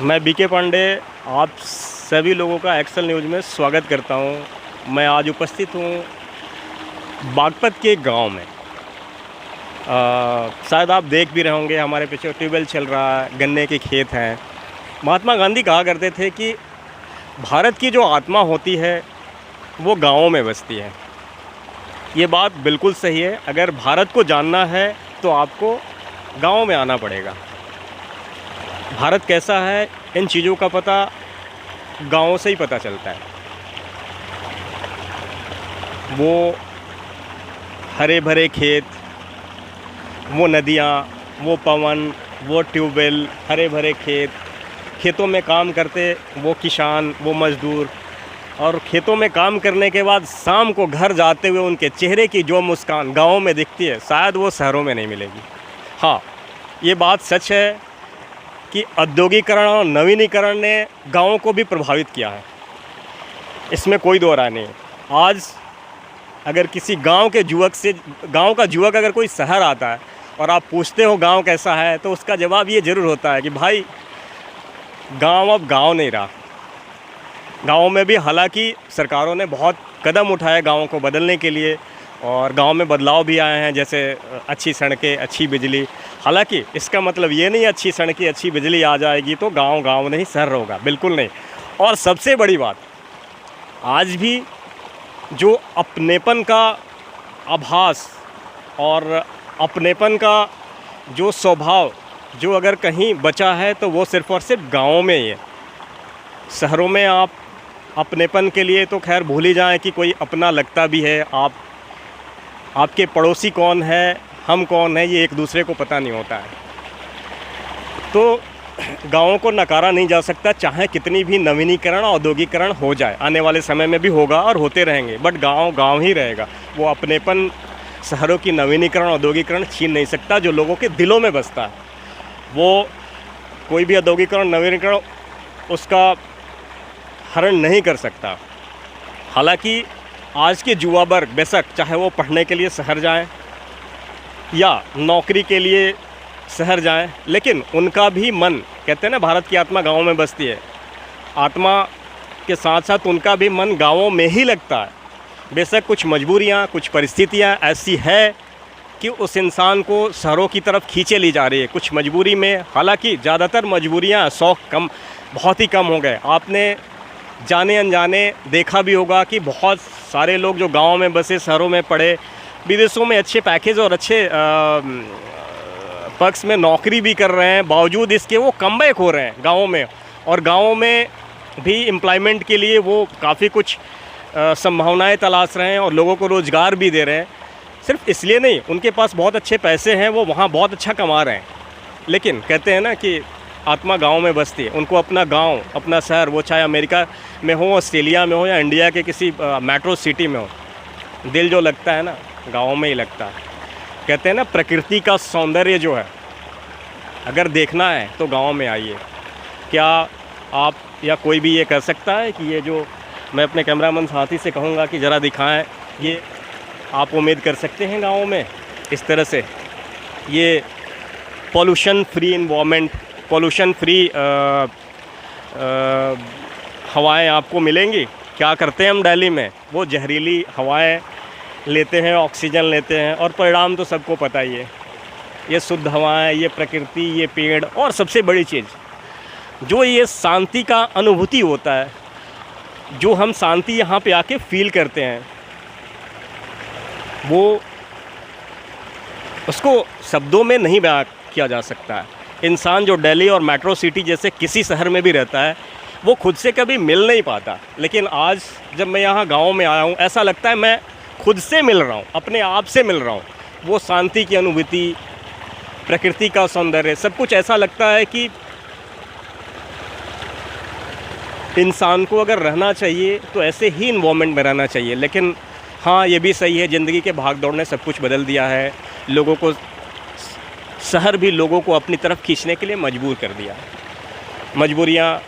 मैं बीके पांडे आप सभी लोगों का एक्सेल न्यूज़ में स्वागत करता हूं। मैं आज उपस्थित हूं बागपत के गांव में। शायद आप देख भी रहे होंगे, हमारे पीछे ट्यूबवेल चल रहा है, गन्ने के खेत हैं। महात्मा गांधी कहा करते थे कि भारत की जो आत्मा होती है वो गाँवों में बसती है। ये बात बिल्कुल सही है। अगर भारत को जानना है तो आपको गाँव में आना पड़ेगा। भारत कैसा है, इन चीज़ों का पता गाँवों से ही पता चलता है। वो हरे भरे खेत, वो नदियाँ, वो पवन, वो ट्यूबवेल, हरे भरे खेत, खेतों में काम करते वो किसान, वो मज़दूर, और खेतों में काम करने के बाद शाम को घर जाते हुए उनके चेहरे की जो मुस्कान गाँव में दिखती है, शायद वो शहरों में नहीं मिलेगी। हाँ, ये बात सच है कि औद्योगिकरण और नवीनीकरण ने गाँवों को भी प्रभावित किया है, इसमें कोई दो राय नहीं है। आज अगर किसी गांव का युवक अगर कोई शहर आता है और आप पूछते हो गांव कैसा है, तो उसका जवाब ये ज़रूर होता है कि भाई गांव अब गांव नहीं रहा। गाँव में भी हालांकि सरकारों ने बहुत कदम उठाए गाँव को बदलने के लिए, और गांव में बदलाव भी आए हैं, जैसे अच्छी सड़कें, अच्छी बिजली। हालांकि इसका मतलब ये नहीं अच्छी सड़कें, अच्छी बिजली आ जाएगी तो गांव गांव नहीं शहर होगा, बिल्कुल नहीं। और सबसे बड़ी बात, आज भी जो अपनेपन का आभास और अपनेपन का जो स्वभाव जो अगर कहीं बचा है तो वो सिर्फ़ और सिर्फ गाँव में ही है। शहरों में आप अपनेपन के लिए तो खैर भूल ही जाएँ कि कोई अपना लगता भी है। आपके पड़ोसी कौन है, हम कौन है, ये एक दूसरे को पता नहीं होता है। तो गाँवों को नकारा नहीं जा सकता, चाहे कितनी भी नवीनीकरण और औद्योगिकरण हो जाए। आने वाले समय में भी होगा और होते रहेंगे, बट गाँव गाँव ही रहेगा। वो अपनेपन शहरों की नवीनीकरण औद्योगिकरण छीन नहीं सकता जो लोगों के दिलों में बसता है। वो कोई भी औद्योगिकरण नवीनीकरण उसका हरण नहीं कर सकता। हालांकि आज के युवा वर्ग बेशक चाहे वो पढ़ने के लिए शहर जाएं या नौकरी के लिए शहर जाएं, लेकिन उनका भी मन, कहते हैं ना भारत की आत्मा गाँव में बसती है, आत्मा के साथ साथ उनका भी मन गाँवों में ही लगता है। बेशक कुछ मजबूरियां, कुछ परिस्थितियां ऐसी है कि उस इंसान को शहरों की तरफ खींचे ली जा रही है, कुछ मजबूरी में। हालांकि ज़्यादातर मजबूरियां, शौक़ बहुत ही कम हो गए। आपने जाने अनजाने देखा भी होगा कि बहुत सारे लोग जो गाँव में बसे, शहरों में पढ़े, विदेशों में अच्छे पैकेज और अच्छे पक्ष में नौकरी भी कर रहे हैं, बावजूद इसके वो कमबैक हो रहे हैं गाँवों में। और गाँवों में भी एम्प्लॉयमेंट के लिए वो काफ़ी कुछ संभावनाएं तलाश रहे हैं और लोगों को रोज़गार भी दे रहे हैं। सिर्फ इसलिए नहीं, उनके पास बहुत अच्छे पैसे हैं, वो वहाँ बहुत अच्छा कमा रहे हैं। लेकिन कहते हैं ना कि आत्मा गाँव में बसती है। उनको अपना गाँव, अपना शहर, वो चाहे अमेरिका में हो, ऑस्ट्रेलिया में हो या इंडिया के किसी मेट्रो सिटी में हो, दिल जो लगता है ना गाँव में ही लगता है। कहते हैं ना प्रकृति का सौंदर्य जो है अगर देखना है तो गाँव में आइए। क्या आप या कोई भी ये कह सकता है कि ये जो मैं अपने कैमरामैन साथी से कहूँगा कि ज़रा दिखाएं, ये आप उम्मीद कर सकते हैं गाँव में इस तरह से ये pollution free environment, pollution free हवाएं आपको मिलेंगी? क्या करते हैं हम दिल्ली में, वो जहरीली हवाएं लेते हैं, ऑक्सीजन लेते हैं, और परिणाम तो सबको पता ही है। ये शुद्ध हवाएं, ये प्रकृति, ये पेड़, और सबसे बड़ी चीज़ जो ये शांति का अनुभूति होता है, जो हम शांति यहाँ पे आके फील करते हैं, वो उसको शब्दों में नहीं बयां किया जा सकता है। इंसान जो दिल्ली और मेट्रो सिटी जैसे किसी शहर में भी रहता है, वो खुद से कभी मिल नहीं पाता। लेकिन आज जब मैं यहाँ गाँव में आया हूँ, ऐसा लगता है मैं खुद से मिल रहा हूँ, अपने आप से मिल रहा हूँ। वो शांति की अनुभूति, प्रकृति का सौंदर्य, सब कुछ ऐसा लगता है कि इंसान को अगर रहना चाहिए तो ऐसे ही इन्वायरमेंट में रहना चाहिए। लेकिन हाँ, ये भी सही है, ज़िंदगी के भाग दौड़ ने सब कुछ बदल दिया है। लोगों को, शहर भी लोगों को अपनी तरफ खींचने के लिए मजबूर कर दिया है। मजबूरियाँ,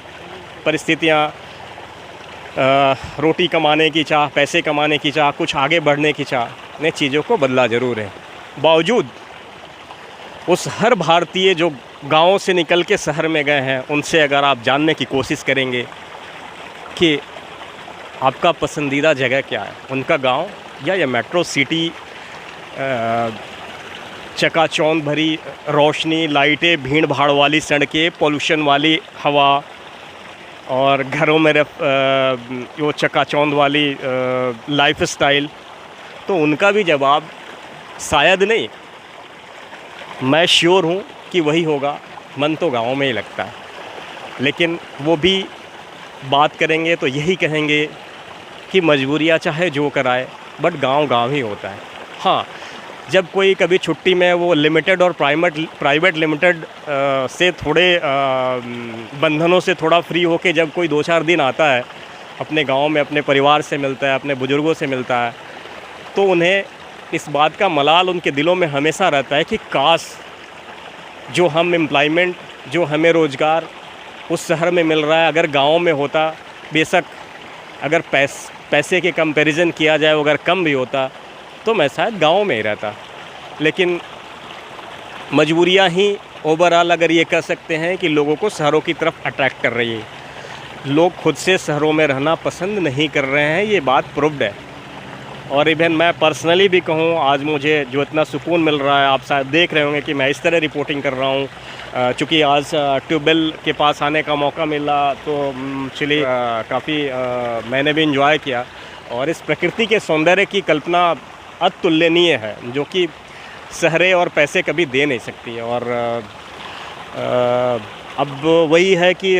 परिस्थितियाँ, रोटी कमाने की चाह, पैसे कमाने की चाह, कुछ आगे बढ़ने की चाह ने चीज़ों को बदला ज़रूर है। बावजूद उस हर भारतीय जो गाँव से निकल के शहर में गए हैं, उनसे अगर आप जानने की कोशिश करेंगे कि आपका पसंदीदा जगह क्या है, उनका गांव या ये मेट्रो सिटी, चकाचौंध भरी रोशनी, लाइटें, भीड़ भाड़ वाली सड़कें, पोल्यूशन वाली हवा और घरों में वो चकाचौंध वाली लाइफस्टाइल, तो उनका भी जवाब शायद नहीं, मैं श्योर हूँ कि वही होगा। मन तो गाँव में ही लगता है, लेकिन वो भी बात करेंगे तो यही कहेंगे कि मजबूरियाँ चाहे जो कराए, बट गांव गांव ही होता है। हाँ, जब कोई कभी छुट्टी में वो लिमिटेड और प्राइवेट लिमिटेड से थोड़े बंधनों से थोड़ा फ्री होके जब कोई 2-4 दिन आता है, अपने गांव में अपने परिवार से मिलता है, अपने बुज़ुर्गों से मिलता है, तो उन्हें इस बात का मलाल उनके दिलों में हमेशा रहता है कि काश जो हम एम्प्लॉयमेंट, जो हमें रोज़गार उस शहर में मिल रहा है, अगर गाँव में होता। बेशक अगर पैसे के कंपैरिजन किया जाए, अगर कम भी होता तो मैं शायद गाँव में ही रहता। लेकिन मजबूरियाँ ही ओवरऑल अगर ये कह सकते हैं कि लोगों को शहरों की तरफ अट्रैक्ट कर रही है। लोग खुद से शहरों में रहना पसंद नहीं कर रहे हैं, ये बात प्रूव्ड है। और इवन मैं पर्सनली भी कहूँ, आज मुझे जो इतना सुकून मिल रहा है, आप शायद देख रहे होंगे कि मैं इस तरह रिपोर्टिंग कर रहा हूँ, चूँकि आज ट्यूबवेल के पास आने का मौका मिला तो एक्चुअली काफ़ी मैंने भी इंजॉय किया। और इस प्रकृति के सौंदर्य की कल्पना अतुलनीय है, जो कि शहरें और पैसे कभी दे नहीं सकती। और अब वही है कि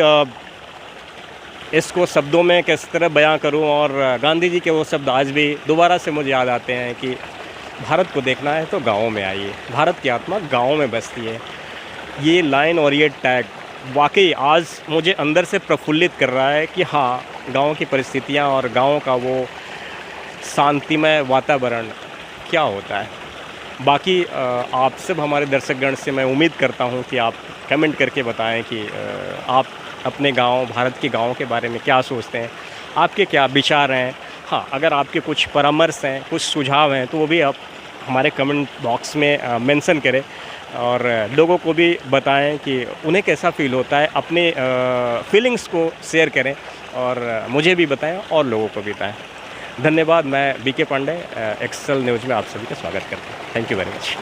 इसको शब्दों में किस तरह बयां करूं। और गांधी जी के वो शब्द आज भी दोबारा से मुझे याद आते हैं कि भारत को देखना है तो गाँव में आइए, भारत की आत्मा गाँव में बसती है। ये लाइन और ये टैग वाकई आज मुझे अंदर से प्रफुल्लित कर रहा है कि हाँ, गाँव की परिस्थितियाँ और गाँव का वो शांतिमय वातावरण क्या होता है। बाकी आप सब हमारे दर्शकगण से मैं उम्मीद करता हूँ कि आप कमेंट करके बताएं कि आप अपने गांव, भारत के गाँव के बारे में क्या सोचते हैं, आपके क्या विचार हैं। हाँ, अगर आपके कुछ परामर्श हैं, कुछ सुझाव हैं, तो वो भी आप हमारे कमेंट बॉक्स में मेंशन करें और लोगों को भी बताएं कि उन्हें कैसा फ़ील होता है। अपने फीलिंग्स को शेयर करें और मुझे भी बताएं और लोगों को भी बताएं। धन्यवाद। मैं बीके पांडे, एक्सेल न्यूज़ में आप सभी का स्वागत करता हूँ। Thank you very much.